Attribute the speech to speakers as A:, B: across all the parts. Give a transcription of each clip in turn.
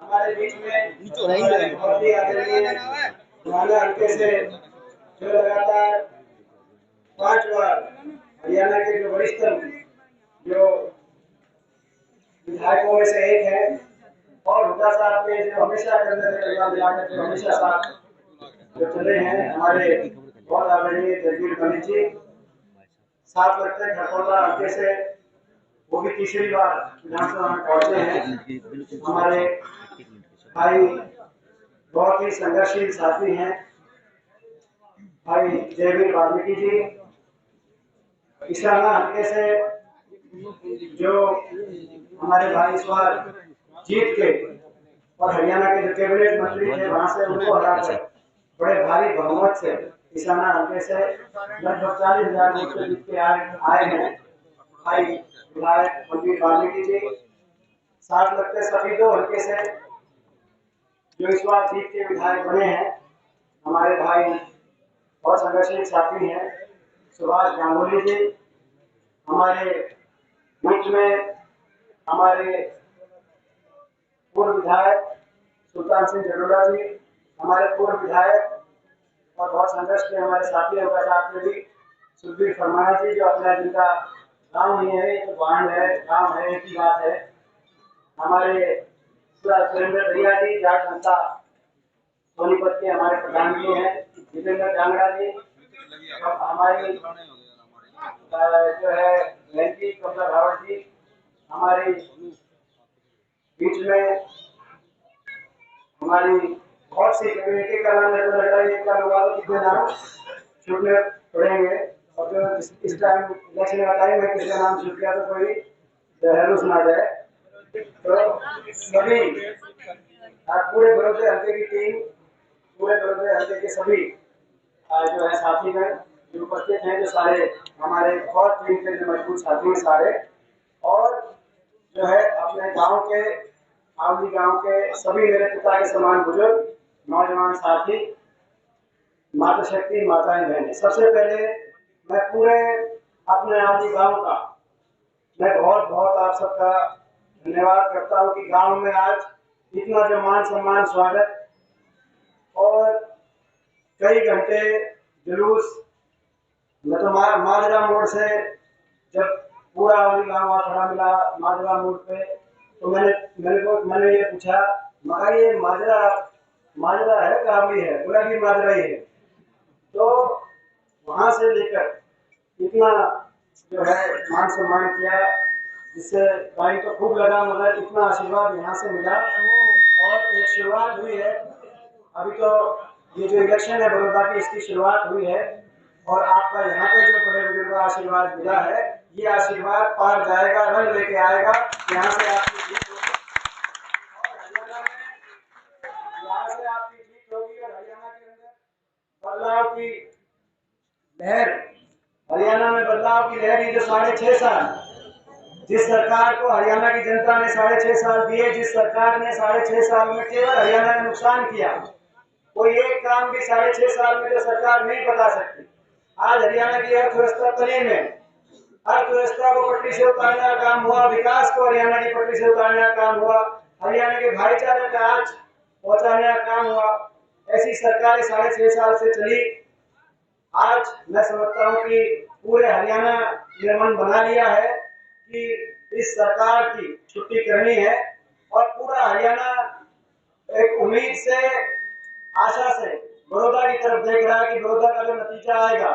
A: हमारे बीच में बहुत ही आदरणीय माला हल्के से जो लगातार 5 बार हरियाणा के जो वरिष्ठतम जो विधायकों में से एक है और हुड्डा साहब के जो हमेशा जो हमेशा साथ जो चले हैं हमारे बहुत आदरणीय जगदीश गणेश जी, साथ लगते हैं खरकोटा हल्के से वो भी तीसरी बार विधानसभा में पहुंचे हैं। हमारे भाई बहुत ही संघर्षशील साथी हैं भाई जयवीर वाल्मीकि जी। ईशाना हल्के से जो हमारे भाई इस बार जीत के और हरियाणा के जो कैबिनेट मंत्री थे वहां से उनको हराकर बड़े भारी बहुमत से ईशाना हल्के से लगभग 40,000 वोट से जीत के आए हैं भाई विधायक जयवीर वाल्मीकि जी। साथ लगते सभी दो हल्के से जो इस बार जीत के विधायक बने हैं हमारे भाई और संघर्षशील साथी हैं सुभाष गांगुली जी। हमारे बीच में हमारे पूर्व विधायक सुल्तान सिंह जडोला जी, हमारे पूर्व विधायक और बहुत संघर्ष के हमारे साथियों का साथ में भी सुखबीर फरमाना जी, जो अपना जिनका काम नहीं है तो बांध है, काम है, एक ही बात है। हमारे सुरेंद्र भैया जी, जाट संस्था सोनीपत के हमारे प्रधान जी हैं जितेंद्र कांगड़ा जी, हमारी जो है लंकी कमला रावत जी, हमारी बीच में हमारी बहुत सी कम्युनिटी का नाम मेरे को लग रहा है एक वालों कितने नाम छूटने पड़ेंगे और जो इस टाइम इलेक्शन का टाइम है किसी का नाम छूट गया तो कोई जहर सुना जाए। तो सभी पूरे बड़ौदे हल्के की टीम, पूरे बड़ौदे हल्के के सभी जो है साथी में जो उपस्थित हैं, जो सारे हमारे बहुत टीम के जो मजबूत साथी हैं सारे, और जो है अपने गांव के आवली गांव के सभी मेरे पिता के समान बुजुर्ग नौजवान साथी, माता शक्ति माताएं बहनें, सबसे पहले मैं पूरे अपने आवली गांव का मैं बहुत बहुत आप सबका धन्यवाद करता हूं कि गांव में आज इतना जो मान सम्मान स्वागत और कई घंटे जुलूस, मैं तो माजरा मोड़ से जब पूरा आवली गांव खड़ा मिला माजरा मोड़ पे तो मैंने ये पूछा मगर ये माजरा है काबली है, बोला कि माजरा ही है। तो वहां से लेकर इतना जो है मान सम्मान किया जिससे भाई तो खूब लगा, मगर इतना आशीर्वाद यहाँ से मिला और एक शुरुआत हुई है। अभी तो ये जो इलेक्शन है बड़ौदा की इसकी शुरुआत हुई है और आपका यहाँ पे जो बड़े बुजुर्ग का आशीर्वाद मिला है ये आशीर्वाद पार जाएगा, रंग लेके आएगा। यहाँ से आपकी जीत होगी और हरियाणा के अंदर बदलाव की लहर, हरियाणा में बदलाव की लहर, ये जो 6.5 साल जिस सरकार को हरियाणा की जनता ने 6.5 साल दिए, जिस सरकार ने 6.5 साल में केवल हरियाणा का नुकसान किया, कोई एक काम भी 6.5 साल में जो सरकार नहीं बता सकती। आज हरियाणा की अर्थव्यवस्था तने में, अर्थव्यवस्था को पटरी से उतारने का काम हुआ, विकास को हरियाणा की पटरी से उतारने का काम हुआ, हरियाणा के भाईचारे का आज पहुंचाने का काम हुआ। ऐसी सरकारें 6.5 साल से चली। आज मैं समझता हूं कि पूरे हरियाणा ने मन बना लिया है कि इस सरकार की छुट्टी करनी है और पूरा हरियाणा एक उम्मीद से, आशा से बड़ौदा की तरफ देख रहा है कि बड़ौदा का जो नतीजा आएगा,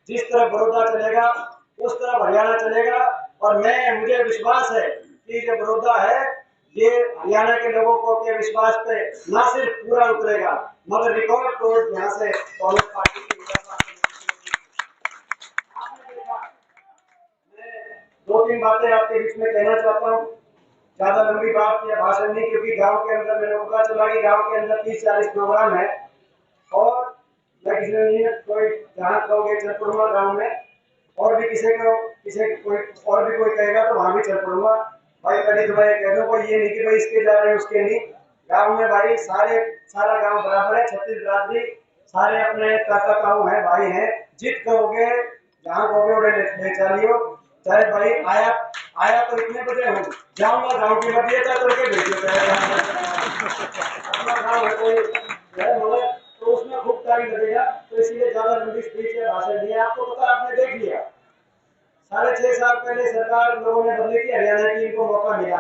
A: जिस तरफ बड़ौदा चलेगा उस तरफ हरियाणा चलेगा। और मुझे विश्वास है कि जो बड़ौदा है ये हरियाणा के लोगों को के विश्वास पे न सिर्फ पूरा उतरेगा मगर रिकॉर्ड तोड़ यहाँ से कांग्रेस पार्टी की आपने देखा। मैं दो तीन बातें आपके बीच में कहना चाहता हूँ, ज्यादा लंबी बात या भाषण नहीं, क्योंकि गांव के अंदर मेरे को पता चला कि गांव के अंदर 30-40 प्रोग्राम है और मैं किसी ने कोई जहाँ कहोगे चल पड़ूंगा गाँव में, और भी किसी कोई और भी कोई कहेगा तो वहां भी चल पड़ूंगा भाई। कभी तो भाई कह दो कोई ये नहीं कि भाई इसके जा रहे हैं उसके नहीं। गांव में भाई सारा गांव बराबर है, छत्तीस बिरादरी सारे अपने काका ताऊ हैं, भाई हैं। जित कहोगे जहाँ कहोगे उन्हें ले चलियो। चाहे भाई आया आया तो इतने बजे हो जाऊंगा गाँव की मध्यता करके भेजो अपना गाँव है कोई मतलब, तो उसमें खूब टाइम लगेगा। तो इसलिए ज्यादा लंबी स्पीच या भाषण नहीं है। आपको पता आपने देख लिया 6.5 साल पहले सरकार लोगों ने बदली थी, हरियाणा की इनको मौका मिला,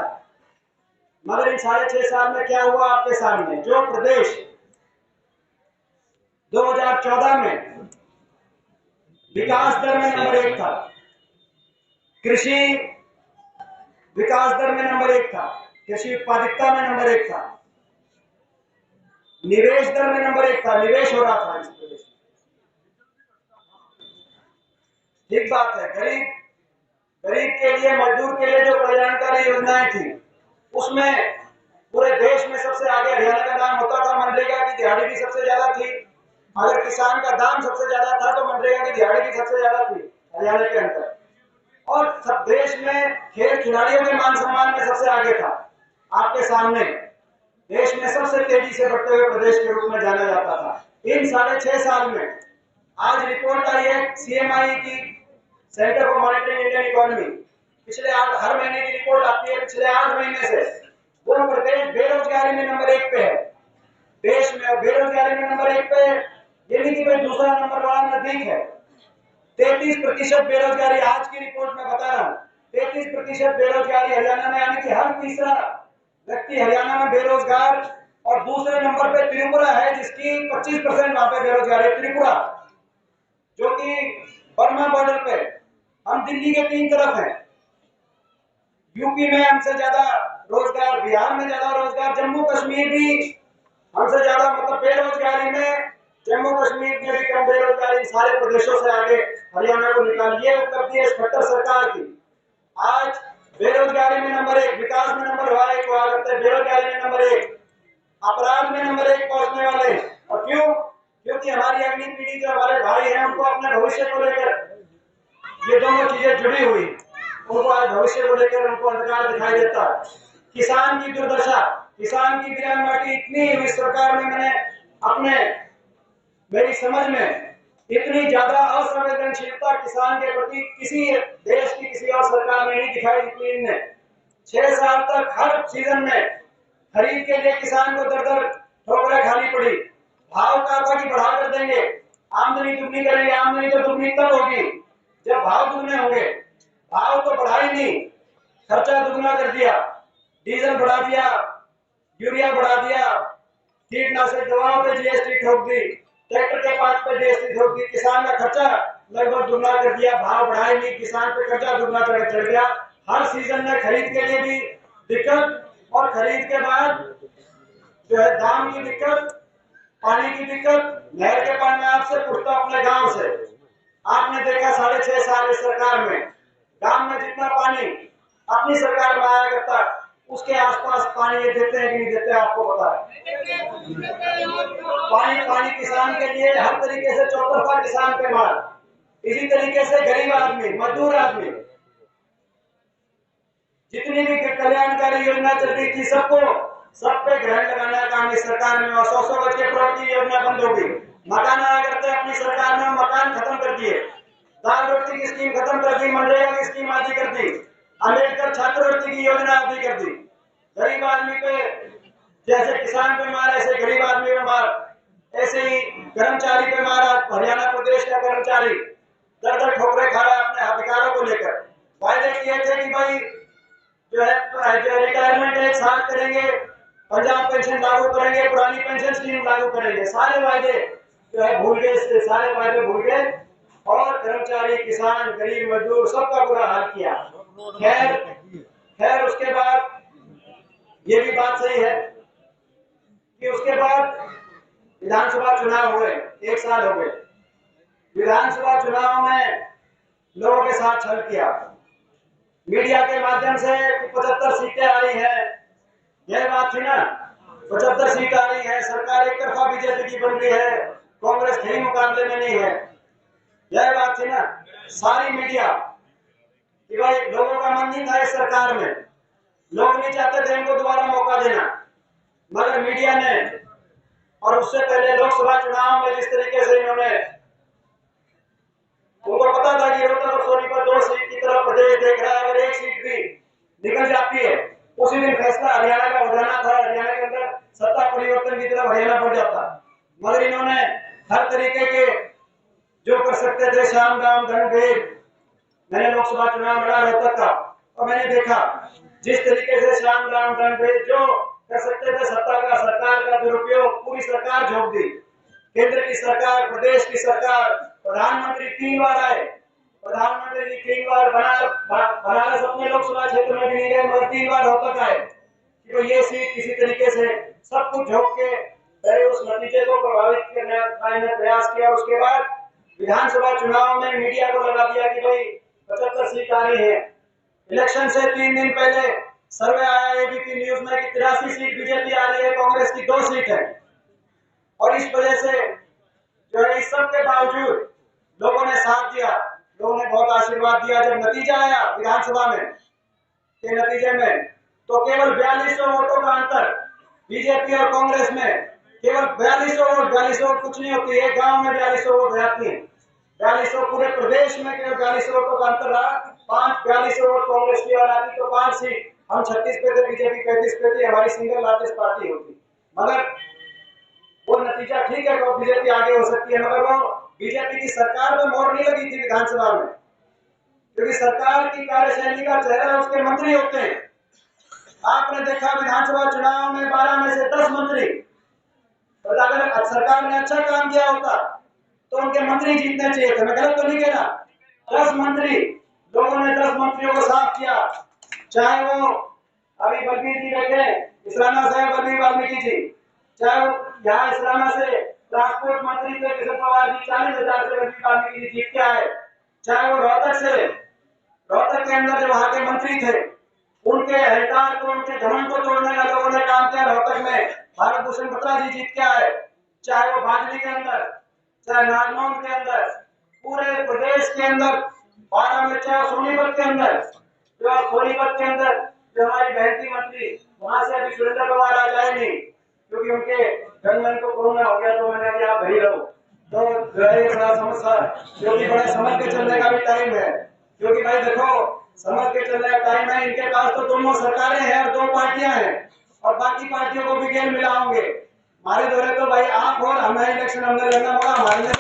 A: मगर इन 6.5 साल में क्या हुआ आपके सामने? जो प्रदेश 2014 में विकास दर में नंबर 1 था, कृषि विकास दर में नंबर 1 था, कृषि उत्पादकता में नंबर 1 था, निवेश दर में नंबर 1 था, निवेश हो रहा था इस प्रदेश में। ठीक बात है, गरीब के लिए, मजदूर के लिए जो कल्याणकारी योजनाएं थी उसमें पूरे देश में सबसे आगे हरियाणा का नाम होता था। मनरेगा की दिहाड़ी भी सबसे ज्यादा थी। अगर किसान का दाम सबसे ज्यादा था तो मनरेगा की दिहाड़ी भी सबसे ज्यादा थी हरियाणा के अंदर। और सब देश में खेल खिलाड़ियों के मान सम्मान में सबसे आगे था। आपके सामने देश में सबसे तेजी से बढ़ते हुए प्रदेश के रूप में जाना जाता था। इन 6.5 साल में आज रिपोर्ट आई है सीएमआई की, centre for monitoring Indian economy, पिछले हर महीने की रिपोर्ट आती है। पिछले 8 महीने से वो प्रदेश बेरोजगारी में नंबर 1 पे है देश में। बेरोजगारी में नंबर 1 पे, ये नहीं कि भाई दूसरा नंबर वाला नजदीक है। 33% बेरोजगारी आज की रिपोर्ट में बता रहा हूँ। 33% बेरोजगारी हरियाणा में, यानी कि हर तीसरा व्यक्ति हरियाणा में बेरोजगार। और दूसरे नंबर पे त्रिपुरा है जिसकी 25% वहां पे बेरोजगारी। त्रिपुरा जो कि बर्मा बॉर्डर पे, हम दिल्ली के 3 तरफ हैं। यूपी में हमसे ज्यादा रोजगार, बिहार में ज्यादा रोजगार, जम्मू कश्मीर भी हमसे ज्यादा, मतलब बेरोजगारी में जम्मू कश्मीर में भी कम बेरोजगारी, सारे प्रदेशों से आगे हरियाणा को निकाल। ये उपलब्धि है खट्टर सरकार की। आज बेरोजगारी में नंबर 1, विकास में नंबर 1 हुआ करते हैं, बेरोजगारी में नंबर 1, अपराध में नंबर 1 पहुंचने वाले। और क्यों? क्योंकि हमारी अगली पीढ़ी जो हमारे भाई हैं उनको अपने भविष्य को लेकर ये दोनों चीजें जुड़ी हुई, उनको आज भविष्य को लेकर उनको अंधकार दिखाई देता है। किसान की दुर्दशा, किसान की गिरान माटी इतनी हुई सरकार में, मैंने अपने मेरी समझ में इतनी ज्यादा असंवेदनशीलता किसान के प्रति किसी देश की किसी और सरकार ने नहीं दिखाई जितनी इनने। 6 साल तक हर सीजन में खरीद के लिए किसान को दर दर ठोकरें खानी पड़ी। भाव कहा था कि बढ़ा कर देंगे, आमदनी दुगनी करेंगे। आमदनी तो दुगनी तब होगी जब भाव दुगने होंगे। भाव तो बढ़ा ही नहीं, खर्चा दुगना कर दिया। डीजल बढ़ा दिया, यूरिया बढ़ा दिया, कीटनाशक दवाओं पे जीएसटी ठोक दी, ट्रैक्टर के पार्ट पे जीएसटी ठोक दी। किसान का खर्चा लगभग दुगना कर दिया, भाव बढ़ाए नहीं, किसान पे कर्जा दुगना चढ़ गया। हर सीजन में खरीद के लिए भी दिक्कत, और खरीद के बाद जो है दाम की दिक्कत, पानी की दिक्कत। नहर के पानी में आपसे पूछता अपने गांव से, आपने देखा 6.5 साल इस सरकार में गांव में जितना पानी अपनी सरकार में आया करता, उसके आसपास पानी ये देते हैं कि नहीं देते आपको पता है? पानी किसान के लिए हर तरीके से चौतरफा किसान पे मार। इसी तरीके से गरीब आदमी, मजदूर आदमी, जितनी भी कल्याणकारी योजना चल रही थी सब पे ग्रहण लगाना का काम इस सरकार में। और 100 गज के प्लॉट की योजना बंद होगी। मकान आया करते अपनी सरकार में, मकान खत्म कर दिए। दाल रोटी की स्कीम खत्म कर दी, मनरेगा की स्कीम आदि कर दी, अम्बेडकर छात्रवृत्ति की योजना आदि कर दी। गरीब आदमी पे जैसे किसान पे मार, ऐसे गरीब आदमी पे मार, ऐसे ही कर्मचारी पे मार। हरियाणा प्रदेश का कर्मचारी दर दर ठोकरे खा रहा है अपने अधिकारों को लेकर। वायदे किए थे कि भाई जो है जो रिटायरमेंट एज 60 करेंगे, पंजाब पेंशन लागू करेंगे, पुरानी पेंशन स्कीम लागू करेंगे। सारे वायदे जो है भूल गए, सारे वायदे भूल गए और कर्मचारी, किसान, गरीब, मजदूर सबका बुरा हाल किया। खैर उसके बाद ये भी बात सही है कि उसके बाद विधानसभा चुनाव हुए, 1 साल हो गए। विधानसभा चुनाव में लोगों के साथ छल किया, मीडिया के माध्यम से 75 सीटें आ रही है, यह बात थी ना, 75 सीट आ रही है, सरकार एक तरफा बीजेपी की बन रही है, कांग्रेस कहीं मुकाबले में नहीं है, यह बात थी ना। सारी मीडिया कि भाई लोगों का मन नहीं था इस सरकार में, लोग नहीं चाहते थे इनको दोबारा मौका देना, मगर मीडिया ने और उससे पहले लोकसभा चुनाव में जिस तरीके से इन्होंने, उनको पता था कि रोहतक और सोनीपत 2 सीट की तरफ प्रदेश देख रहा है, अगर 1 सीट भी निकल जाती है उसी दिन फैसला हरियाणा का हो जाना था, हरियाणा के अंदर सत्ता परिवर्तन की तरफ हरियाणा बढ़ जाता। मगर इन्होंने हर तरीके के जो कर सकते थे, शाम दाम दंड भेद, मैंने लोकसभा चुनाव लड़ा रोहतक का और मैंने देखा जिस तरीके से शाम दाम दंड भेद जो कर सकते थे, सत्ता का सरकार का दुरुपयोग पूरी सरकार झोंक दी। केंद्र की सरकार, प्रदेश की सरकार, प्रधानमंत्री 3 बार आए, प्रधानमंत्री जी 3 बार बनारस अपने लोकसभा क्षेत्र में भी नहीं गए, मगर 3 बार रोहतक आए कि तो ये सीट किसी तरीके से सब कुछ झोंक के पहले उस नतीजे को प्रभावित करने का प्रयास किया। उसके बाद विधानसभा चुनाव में मीडिया को लगा दिया कि भाई 75 सीट आ रही है। इलेक्शन से 3 दिन पहले सर्वे आया एबीपी न्यूज में कि 83 सीट बीजेपी आ रही है, कांग्रेस की 2 सीट है। और इस वजह से जो है, इस सब के बावजूद लोगों ने साथ दिया, लोगों ने बहुत आशीर्वाद दिया। जब नतीजा आया विधानसभा में के नतीजे में, तो केवल 4200 वोटों का अंतर बीजेपी और कांग्रेस में, केवल 4200 वोट, 4200 वोट कुछ नहीं होती, एक गांव में 4200 वोट जाती है, 4200 पूरे प्रदेश में केवल 4200 वोटों का अंतर रहा। 4200 वोट कांग्रेस की और आती तो 5 सीट, हम 36 पे थे, बीजेपी 35 पे थी, हमारी सिंगल लार्जेस्ट पार्टी होती। मगर वो नतीजा ठीक है, तो बीजेपी आगे हो सकती है, मगर वो बीजेपी की सरकार में मोहर नहीं लगी थी विधानसभा में, क्योंकि सरकार की कार्यशैली का चेहरा उसके मंत्री होते हैं। आपने देखा विधानसभा चुनाव में 12 में से 10 मंत्री, अगर सरकार ने अच्छा काम किया होता तो उनके मंत्री जीतने चाहिए थे, मैं गलत तो नहीं कह रहा। 10 मंत्री, लोगों ने 10 मंत्रियों को साफ किया, चाहे वो अभी बलबीर जी बैठे इसराना से, बलबीर वाल्मीकि जी, चाहे वो यहाँ इसराना से ट्रांसपोर्ट मंत्री थे किशन पवार जी, 40,000 से बलबीर वाल्मीकि जी जीत के आए, चाहे वो रोहतक के अंदर जो वहां के मंत्री थे उनके अहंकार को, उनके घमंड को तोड़ने का लोगों ने काम किया। रोहतक में भारत भूषण बत्रा जी जीत के आए, चाहे वो बाजली के अंदर, चाहे नागनौन के अंदर, पूरे प्रदेश के अंदर 12 में, चाहे सोनीपत के अंदर, जो हमारी बहन की मंत्री वहां से अभी सुरेंद्र पवार आ जाए नहीं, क्योंकि उनके गनमैन को कोरोना हो गया, तो मैंने अभी आप घर ही रहो, तो बड़ा समस्या, क्योंकि बड़े समझ के चलने का भी टाइम है, क्योंकि भाई देखो समझ के चलने का टाइम है। इनके पास तो दोनों सरकारें हैं और 2 पार्टियां हैं, और बाकी पार्टियों को भी गेम मिलाओगे। हमारे दौरे तो भाई आप और हमें इलेक्शन हमने लड़ना होगा, हमारे लिए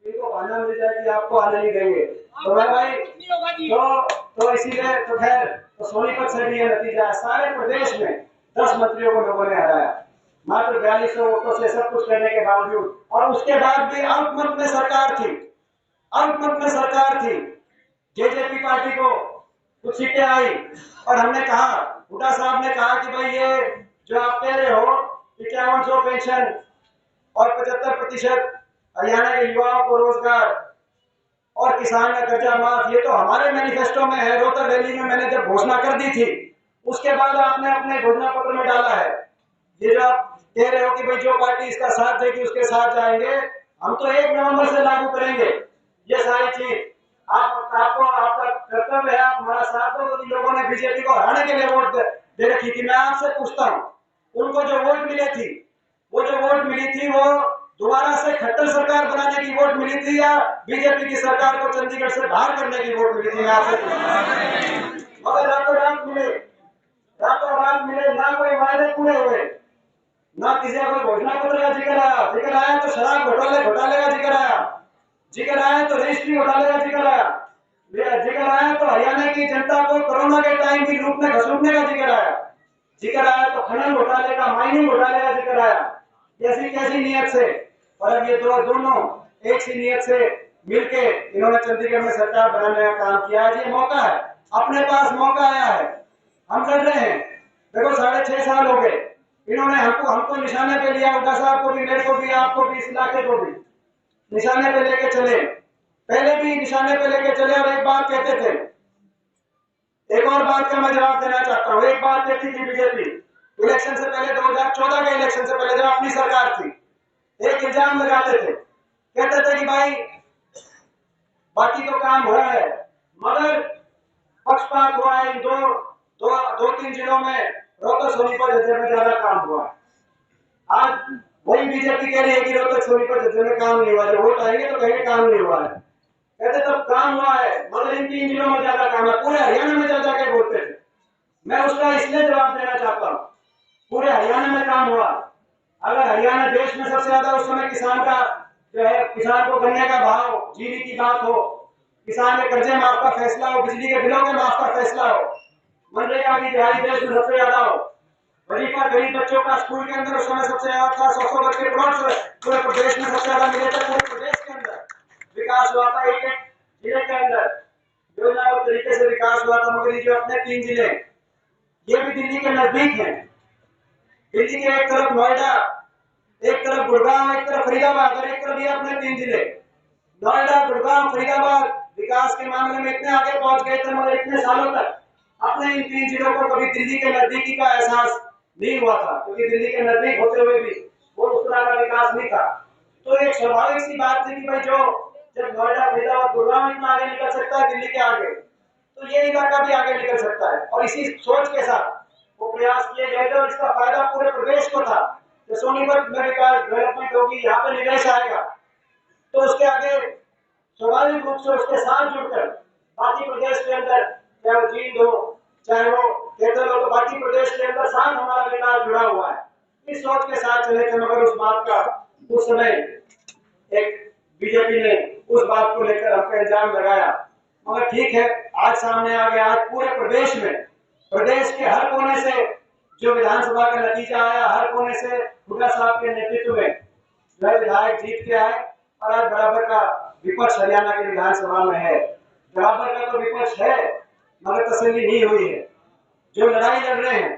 A: इनको बहाना मिल जाए कि आपको आने नहीं देंगे, तो भाई तो इसीलिए तो खैर, तो सोनीपत से भी ये नतीजा है, सारे प्रदेश में 10 मंत्रियों को लोगों ने हराया मात्र 4200 वोटों से, सब कुछ करने के बावजूद। और उसके बाद भी अल्पमत में सरकार थी, अल्पमत में सरकार थी, जेजेपी पार्टी को कुछ सीटें आई, और हमने कहा, हुड्डा साहब ने कहा कि भाई ये जो आप कह रहे हो 5100 पेंशन और 75% हरियाणा के युवाओं को रोजगार और किसान का कर्जा माफ, ये तो हमारे मैनिफेस्टो में है। रोहतक रैली में मैंने जब घोषणा कर दी थी, उसके बाद आपने अपने घोषणा पत्र में डाला है। ये जो आप कह रहे हो कि भाई जो पार्टी इसका साथ देगी उसके साथ जाएंगे, हम तो 1 नवंबर से लागू करेंगे ये सारी चीज। आपको आपका कर्तव्य है, आप हमारा साथ दो। लोगों ने बीजेपी को हराने के लिए वोट दे रखी थी। मैं आपसे पूछता हूँ, उनको जो वोट मिले थी, वो जो वोट मिली थी वो दोबारा से खट्टर सरकार बनाने की वोट मिली थी, या बीजेपी की सरकार को चंडीगढ़ से बाहर करने की वोट मिली थी? मैं आपसे पूछता हूँ। मगर रातों रात मिले, रातों रात मिले, ना कोई वायदे पूरे हुए, ना किसी का कोई घोषणा पत्र का जिक्र आया। जिक्र आया तो शराब घोटाले का जिक्र आया, जिक्र आया तो रजिस्ट्री घोटाले का जिक्र आया, जिक्र आया तो हरियाणा की जनता को कोरोना के टाइम की लूटने खसूटने का जिक्र आया, जिक्र आया तो खनन घोटाले का, माइनिंग घोटाले का जिक्र आया। कैसी कैसी नियत से, और अब ये दोनों एक सी नियत से मिलके इन्होंने चंडीगढ़ में सरकार बनाने का काम किया। आज ये मौका है, अपने पास मौका आया है, हम लड़ रहे हैं। देखो 6.5 साल हो गए, इन्होंने हमको हमको निशाने पे लिया, उल्टा साहब को भी, मेरे को भी, आपको भी, इस इलाके को भी निशाने पे लेके चले। पहले भी निशाने पे लेके चले और एक बात कहते थे। एक और बात का मैं जवाब देना चाहता हूँ। एक बात कहती थी बीजेपी इलेक्शन से पहले, 2014 के इलेक्शन से पहले जब अपनी सरकार थी, एक इल्जाम लगाते थे, कहते थे कि भाई बाकी तो काम हो रहा है मगर पक्षपात हुआ है इन दो तीन जिलों में, रोहतक सोनीपत झज्जर में ज्यादा काम हुआ है। आज वही बीजेपी कह रही है कि रोहतक सोनीपत झज्जर में काम नहीं हुआ, जब वोट आएंगे तो कहेंगे काम नहीं हुआ है। कहते तब काम हुआ है मगर इन 3 जिलों में ज्यादा काम है, पूरे हरियाणा में ज्यादा के बोलते थे। मैं उसका इसलिए जवाब देना चाहता हूँ, पूरे हरियाणा में काम हुआ। अगर हरियाणा देश में सबसे ज्यादा उस समय किसान का जो है, किसान को गन्ने का भाव, जीरी की बात हो, किसान के कर्जे माफ का फैसला हो, बिजली के बिलों के माफ का फैसला हो, मनरेगा की दिहाड़ी देश में सबसे ज्यादा हो, वजीफा गरीब बच्चों का स्कूल के अंदर उस समय सबसे ज्यादा था, 100 बच्चे प्लॉट पूरे प्रदेश में सबसे ज्यादा मिले थे। पूरे प्रदेश के अंदर विकास हुआ था, एक एक जिले के अंदर योजनाबद्ध तरीके से विकास हुआ था। मगर ये जो अपने 3 जिले, ये भी दिल्ली के नजदीक हैं। दिल्ली के एक तरफ नोएडा, एक तरफ गुड़गांव, एक तरफ फरीदाबाद और एक तरफ ये अपने 3 जिले। नोएडा, गुड़गांव, फरीदाबाद विकास के मामले में इतने आगे पहुंच गए थे मगर इतने सालों तक अपने इन 3 जिलों को कभी दिल्ली के नजदीकी का एहसास नहीं हुआ था, क्योंकि दिल्ली के नजदीक होते हुए भी वो उस तरह का विकास नहीं था। तो एक स्वाभाविक सी बात थी कि भाई जो जब नोएडा, फरीदाबाद, गुड़गांव इतना आगे निकल सकता है दिल्ली के आगे, तो ये इलाका भी आगे निकल सकता है। और इसी सोच के साथ वो प्रयास किए गए थे और इसका फायदा पूरे प्रदेश को था। तो सोनीपत में विकास डेवलपमेंट होगी, यहाँ पे निवेश आएगा, तो उसके आगे स्वाभाविक रूप से उसके साथ जुड़कर बाकी प्रदेश के अंदर, चाहे वो जींद हो, चाहे वो कैथल हो, तो बाकी प्रदेश के अंदर साथ हमारा विकास जुड़ा हुआ है। इस सोच के साथ चले थे मगर उस बात का उस समय एक बीजेपी ने उस बात को लेकर हम पे इल्जाम लगाया। मगर ठीक है, आज सामने आ गया, आज पूरे प्रदेश में, प्रदेश के हर कोने से जो विधानसभा का नतीजा आया, हर कोने से हुड्डा साहब के नेतृत्व में जो है विधायक जीत के आए और आज बराबर का विपक्ष हरियाणा की विधानसभा में है। बराबर का तो विपक्ष है मगर तसल्ली नहीं हुई है। जो लड़ाई लड़ रहे हैं,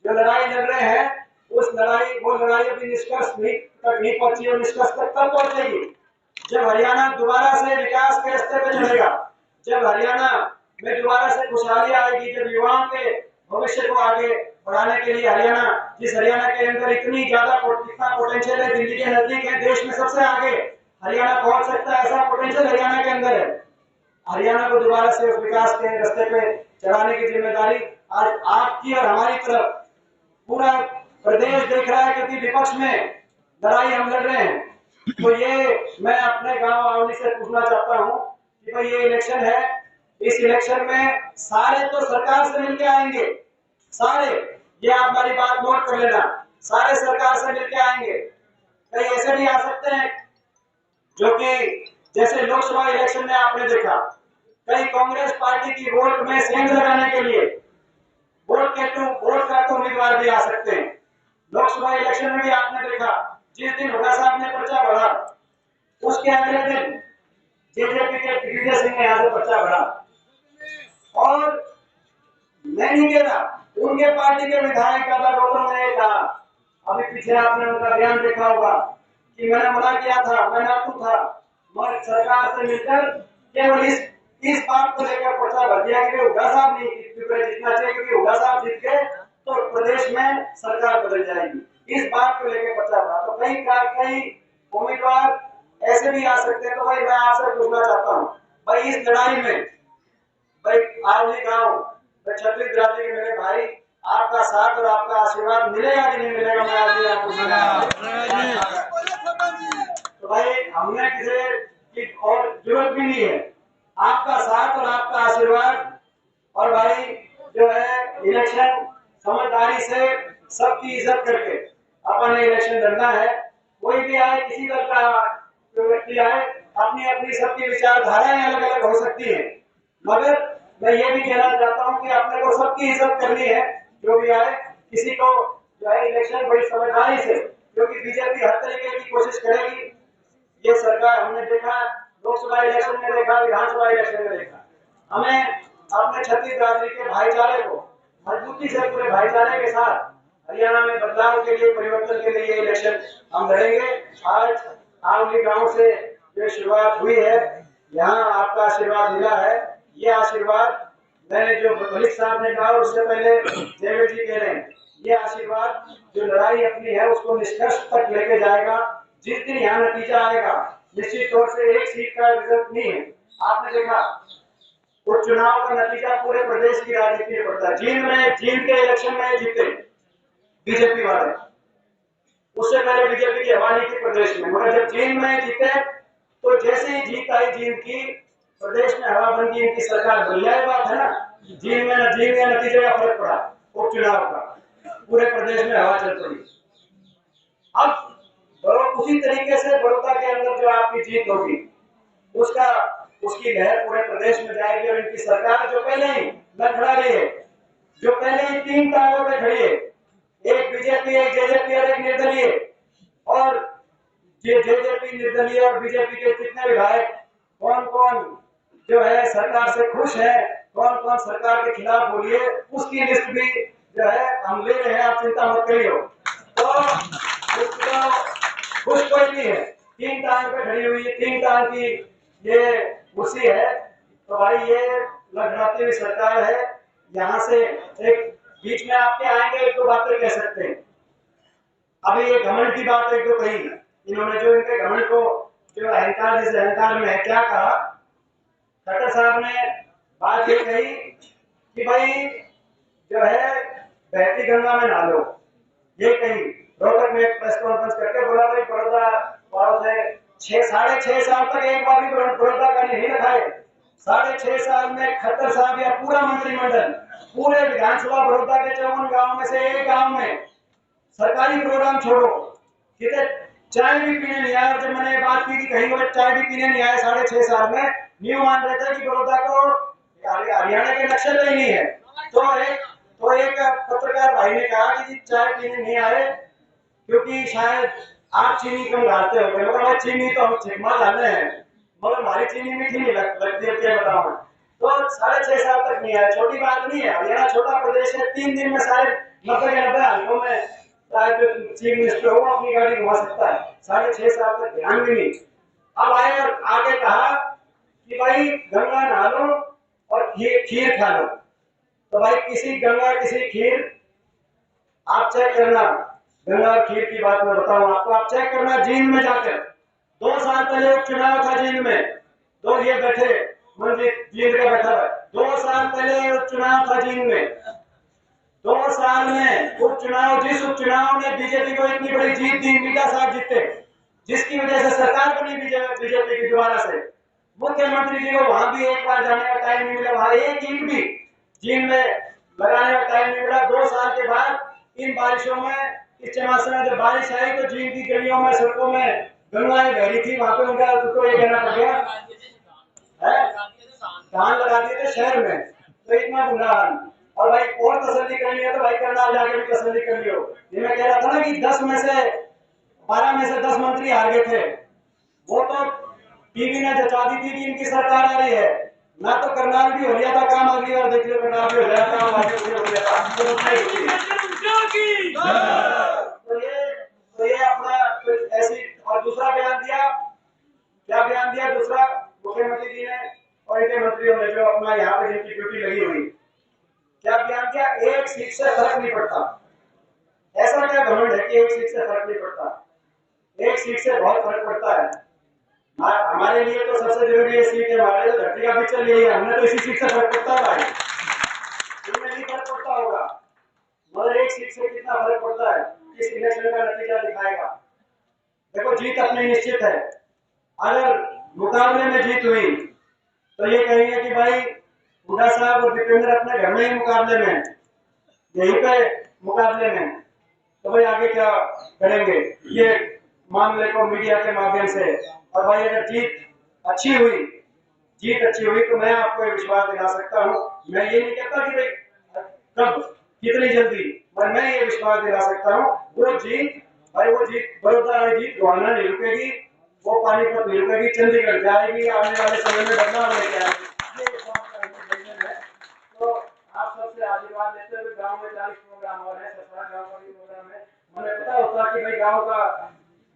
A: जो लड़ाई लड़ रहे हैं, उस लड़ाई, वो लड़ाई अभी निष्कर्ष तक नहीं पहुंची और निष्कर्ष तक तब पहुंचेगी जब हरियाणा दोबारा से विकास के रास्ते पर चलेगा, जब हरियाणा में दोबारा से खुशहाली आएगी, जब युवाओं के भविष्य को आगे बढ़ाने के लिए हरियाणा, जिस हरियाणा के अंदर इतनी ज्यादा इतना पोटेंशियल है, दिल्ली के नजदीक है, देश में सबसे आगे हरियाणा पहुंच सकता है, ऐसा पोटेंशियल हरियाणा के अंदर है। हरियाणा को दोबारा से उस विकास के रास्ते पे चढ़ाने की जिम्मेदारी आज आपकी और हमारी तरफ पूरा प्रदेश देख रहा है, क्योंकि विपक्ष में लड़ाई हम लड़ रहे हैं। तो ये मैं अपने गांव आवली से पूछना चाहता हूं कि भाई ये इलेक्शन है, इस इलेक्शन में सारे तो सरकार से मिलके आएंगे, सारे, ये आप हमारी बात नोट कर लेना, सारे सरकार से मिलके आएंगे। कई ऐसे भी आ सकते हैं जो कि जैसे लोकसभा इलेक्शन में आपने देखा, कई कांग्रेस पार्टी की वोट में सेंध लगाने के लिए वोट करते उम्मीदवार भी आ सकते हैं। लोकसभा इलेक्शन में भी आपने देखा, जिस दिन हुड्डा साहब ने पर्चा भरा उसके अगले दिन जेजेपी के दिग्विजय सिंह ने यहाँ से पर्चा भरा। और मैं नहीं कह रहा, उनके पार्टी के विधायक दादा गौतम ने कहा, अभी पीछे आपने उनका बयान देखा होगा कि मैंने मना किया था, मैं नाटू था, मगर सरकार से मिलकर केवल इस बात को लेकर पर्चा भर दिया कि हुड्डा साहब नहीं जीतना चाहिए, क्योंकि हुड्डा साहब जीत गए तो प्रदेश में सरकार बदल जाएगी, इस बात को लेकर पर्चा भरा। तो कई उम्मीदवार ऐसे भी आ सकते हैं। तो भाई मैं आपसे पूछना चाहता हूँ, भाई इस लड़ाई में भाई आवली गांव छत्तीस बिरादरी के मेरे भाई, आपका साथ और आपका आशीर्वाद मिलेगा कि नहीं मिलेगा, मैं आज आपको तो भाई हमने किसी की और जरूरत भी नहीं है, आपका साथ और आपका आशीर्वाद। और भाई जो है इलेक्शन समझदारी से सबकी इज्जत करके अपन ने इलेक्शन लड़ना है। कोई भी आए, किसी दल का व्यक्ति आए, अपनी अपनी सबकी विचारधाराएं अलग अलग हो सकती है, मगर मैं ये भी कहना चाहता हूँ कि अपने को सबकी इज्जत करनी है, जो भी आए, किसी को जो है इलेक्शन बड़ी समझदारी से, क्योंकि बीजेपी हर तरीके की कोशिश करेगी। ये सरकार हमने देखा लोकसभा इलेक्शन में देखा, विधानसभा इलेक्शन में देखा। हमें अपने छत्तीस बिरादरी के भाईचारे को मजबूती से पूरे भाईचारे के साथ हरियाणा में बदलाव के लिए, परिवर्तन के लिए ये इलेक्शन हम लड़ेंगे। आज आवली गांव से जो शुरुआत हुई है, यहाँ आपका आशीर्वाद मिला है। ये आशीर्वाद मैंने जो मलिक साहब ने कहा, उससे पहले जयवीर जी कह रहे हैं, ये आशीर्वाद जो लड़ाई अपनी है उसको निष्कर्ष तक लेके जाएगा। जिस दिन यहाँ नतीजा आएगा, निश्चित तौर से एक सीट का रिजल्ट नहीं है। आपने देखा तो चुनाव का नतीजा पूरे प्रदेश की राजनीति में पड़ता है। जींद के इलेक्शन में जीते बीजेपी वाले, उससे पहले बीजेपी की हवा नहीं थी प्रदेश में, मगर जब जींद में जीते तो जैसे ही जीत आई जींद की, प्रदेश में हवा बन गई, इनकी सरकार बन। यह बात है ना, जींद में नतीजे का फर्क पड़ा उपचुनाव का, पूरे प्रदेश में हवा चल पड़ी। अब उसी तरीके से बड़ौदा के अंदर जो आपकी जीत होगी, उसकी लहर पूरे प्रदेश में जाएगी। और इनकी सरकार जो पहले ही लड़खड़ा रही है, जो पहले ही तीन टांगों पे खड़ी है, एक बीजेपी, एक जेजेपी और एक निर्दलीय, और जेजेपी, निर्दलीय और बीजेपी के कितने विधायक कौन कौन जो है सरकार से खुश है, कौन कौन सरकार के खिलाफ बोलिए, उसकी लिस्ट भी जो है हम ले रहे हैं, आप चिंता मत करिए। तो खुश कोई नहीं है, तीन टांग पे खड़ी हुई है, तीन टांग की ये कुर्सी है। तो भाई ये लड़खड़ाती हुई सरकार है। यहाँ से एक बीच में आपके आएंगे, एक दो बातें कह सकते हैं। अभी ये घमंड की बात एक दो कही इन्होंने, जो इनके घमंड को, जो अहंकार, जिस अहंकार में है, क्या कहा खट्टर साहब ने, बात ये कही कि भाई जो है बहती गंगा में नहा लो, ये कही। रोहतक में एक प्रेस कॉन्फ्रेंस करके बोला भाई बड़ौदा वालों से 6.5 साल तक एक बार भी बड़ौदा का नहीं रखा है। 6.5 साल में खट्टर साहब या पूरा मंत्रिमंडल, पूरे विधानसभा बड़ौदा के 54 गांव में से एक गांव में सरकारी प्रोग्राम छोड़ो, कितने चाय भी पीने नहीं आया। जब मैंने बात की कि कहीं वो चाय भी पीने नहीं आए 6.5 साल में, न्यू मान रहे थे कि बड़ौदा को हरियाणा के नक्शे पे ही नहीं है। तो एक पत्रकार भाई ने कहा कि चाय पीने नहीं आए क्योंकि शायद आप चीनी कम डालते हो। मगर चीनी तो हम चिकमा डालते हैं, मगर हमारी चीनी मीठी नहीं लगती है, क्या बताऊं। तो 6.5 साल तक नहीं आया, छोटी बात नहीं है। हरियाणा छोटा प्रदेश है, 3 दिन में सारे 90 हल्कों में चीफ मिनिस्टर हो अपनी गाड़ी घुमा सकता है। 6.5 साल तक ध्यान भी नहीं। अब आए और आगे कहा कि भाई गंगा नहा लो और खीर खा लो। तो भाई किसी गंगा किसी खीर, आप चेक करना, गंगा और खीर की बात मैं बताऊं आपको, आप चेक करना जींद में जाकर। 2 साल पहले उपचुनाव था जींद में, तो ये बैठे मंदिर जींद का बैठा है, 2 साल पहले उपचुनाव था जींद में। 2 साल में उपचुनाव, जिस उपचुनाव में बीजेपी को इतनी बड़ी जीत दी, मीठा साहब जीते, जिसकी वजह से सरकार बनी बीजेपी की दोबारा से, मुख्यमंत्री जी को वहां भी एक बार जाने का टाइम नहीं मिला, वहां एक ईंट भी जींद में लगाने का टाइम नहीं मिला। 2 साल के बाद इन बारिशों में, इस चमासे में जब बारिश आई तो जींद की गलियों में, सड़कों में गंगाएं बह रही थी, वहां पे उनका तो ये कहना पड़ गया है धान लगा दिए थे शहर में, तो इतना बुरा हाल। और भाई और तसल्ली करनी है तो भाई करनाल जाके भी तसल्ली कर लियो। ये मैं कह रहा था ना कि 12 में से 10 मंत्री हार गए थे, वो तो टीवी ने जचा दी थी कि इनकी सरकार आ रही है। ना तो करनाल भी हो गया था काम, अगली बार देख लो करनाल भी हो गया काम, आगे भी हो गया था। तो ये अपना ऐसी। और दूसरा बयान दिया, क्या बयान दिया दूसरा मुख्यमंत्री जी ने और इनके मंत्रियों ने, जो अपना यहाँ पे जिनकी ड्यूटी लगी हुई, क्या बयान दिया, एक सीट से फर्क नहीं पड़ता। ऐसा क्या घमंड है कि एक सीट से फर्क नहीं पड़ता? एक सीट से बहुत फर्क पड़ता है। हमारे लिए तो सबसे जरूरी है सीट है, हमारे लिए धरती का भी चल रही है, हमने तो इसी सीट से फर्क पड़ता है भाई, इनमें नहीं फर्क पड़ता होगा, मगर एक सीट से कितना फर्क पड़ता है इस इलेक्शन का नतीजा दिखाएगा। देखो जीत अपनी निश्चित है, अगर मुकाबले में जीत हुई तो ये कहेंगे कि भाई हुड्डा साहब और दीपेंद्र अपने घर में ही मुकाबले में, यहीं पे मुकाबले में, तो भाई आगे क्या करेंगे ये मामले को मीडिया के माध्यम से। और भाई अगर जीत अच्छी हुई तो मैं आपको एक विश्वास दिला सकता हूँ, मैं ये नहीं कहता कि भाई कब कितनी जल्दी, पर मैं ये विश्वास दिला सकता हूँ वो जीत बड़ौदा वाली जीत रोहाना नहीं रुकेगी। वो पानीपत नहीं रुकेगी, चंडीगढ़ जाएगी, आने वाले समय में बदलाव लेके आएगी। ये बात का विजन है। तो आप सबसे आशीर्वाद लेते हुए गांव में 40 प्रोग्राम हो रहे हैं, 17 गांव का भी प्रोग्राम है। मुझे पता होता कि भाई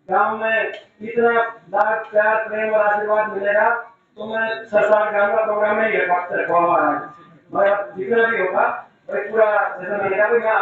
A: गांव में इतना लाड प्यार प्रेम और आशीर्वाद मिलेगा, तो मैं 7 गांव का प्रोग्राम में ही रखवाऊंगा। मैं जितना भी होगा भाई पूरा जैसे मैंने कहा